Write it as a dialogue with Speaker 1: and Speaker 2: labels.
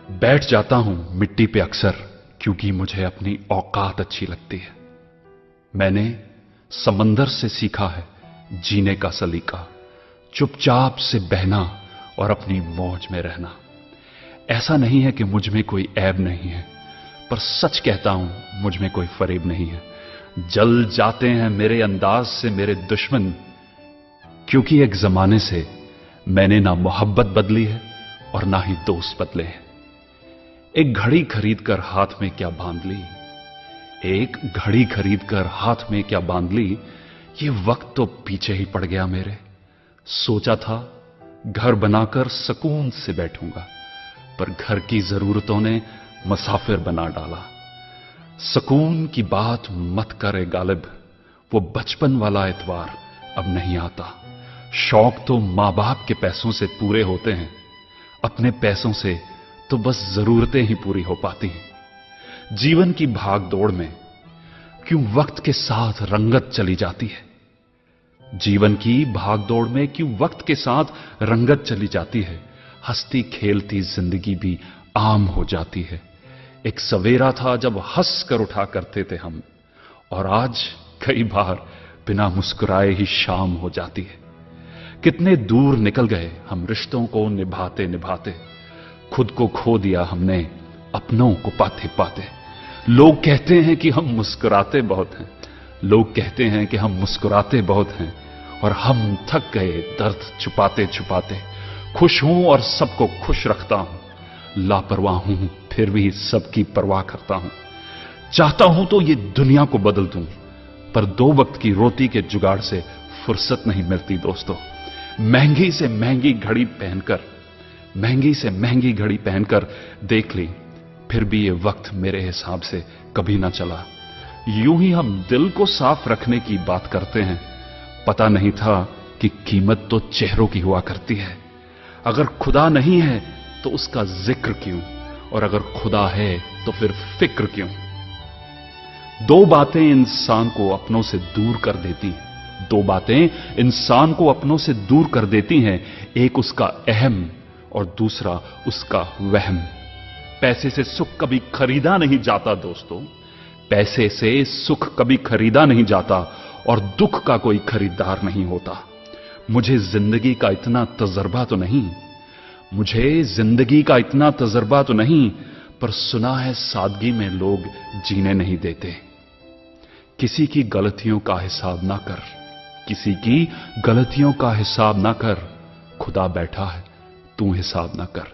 Speaker 1: बैठ जाता हूं मिट्टी पे अक्सर क्योंकि मुझे अपनी औकात अच्छी लगती है। मैंने समंदर से सीखा है जीने का सलीका, चुपचाप से बहना और अपनी मौज में रहना। ऐसा नहीं है कि मुझ में कोई ऐब नहीं है, पर सच कहता हूं मुझ में कोई फरेब नहीं है। जल जाते हैं मेरे अंदाज से मेरे दुश्मन, क्योंकि एक जमाने से मैंने ना मोहब्बत बदली है और ना ही दोस्त बदले हैं। एक घड़ी खरीद कर हाथ में क्या बांध ली, एक घड़ी खरीद कर हाथ में क्या बांध ली, ये वक्त तो पीछे ही पड़ गया मेरे। सोचा था घर बनाकर सुकून से बैठूंगा, पर घर की जरूरतों ने मुसाफिर बना डाला। सुकून की बात मत करे गालिब, वो बचपन वाला एतवार अब नहीं आता। शौक तो मां बाप के पैसों से पूरे होते हैं, अपने पैसों से तो बस जरूरतें ही पूरी हो पाती हैं। जीवन की भाग दौड़ में क्यों वक्त के साथ रंगत चली जाती है, जीवन की भाग दौड़ में क्यों वक्त के साथ रंगत चली जाती है। हंसती खेलती जिंदगी भी आम हो जाती है। एक सवेरा था जब हंस कर उठा करते थे हम, और आज कई बार बिना मुस्कुराए ही शाम हो जाती है। कितने दूर निकल गए हम रिश्तों को निभाते निभाते, खुद को खो दिया हमने अपनों को पाते पाते। लोग कहते हैं कि हम मुस्कुराते बहुत हैं, लोग कहते हैं कि हम मुस्कुराते बहुत हैं, और हम थक गए दर्द छुपाते छुपाते। खुश हूं और सबको खुश रखता हूं, लापरवाह हूं फिर भी सबकी परवाह करता हूं। चाहता हूं तो ये दुनिया को बदल दूं, पर दो वक्त की रोटी के जुगाड़ से फुर्सत नहीं मिलती दोस्तों। महंगी से महंगी घड़ी पहनकर, महंगी से महंगी घड़ी पहनकर देख ली, फिर भी ये वक्त मेरे हिसाब से कभी ना चला। यूं ही हम दिल को साफ रखने की बात करते हैं, पता नहीं था कि कीमत तो चेहरों की हुआ करती है। अगर खुदा नहीं है तो उसका जिक्र क्यों, और अगर खुदा है तो फिर फिक्र क्यों। दो बातें इंसान को अपनों से दूर कर देती हैं, दो बातें इंसान को अपनों से दूर कर देती हैं, एक उसका अहम और दूसरा उसका वहम। पैसे से सुख कभी खरीदा नहीं जाता दोस्तों, पैसे से सुख कभी खरीदा नहीं जाता, और दुख का कोई खरीदार नहीं होता। मुझे जिंदगी का इतना तजर्बा तो नहीं, मुझे जिंदगी का इतना तजर्बा तो नहीं, पर सुना है सादगी में लोग जीने नहीं देते। किसी की गलतियों का हिसाब ना कर, किसी की गलतियों का हिसाब ना कर, खुदा बैठा है तू हिसाब ना कर।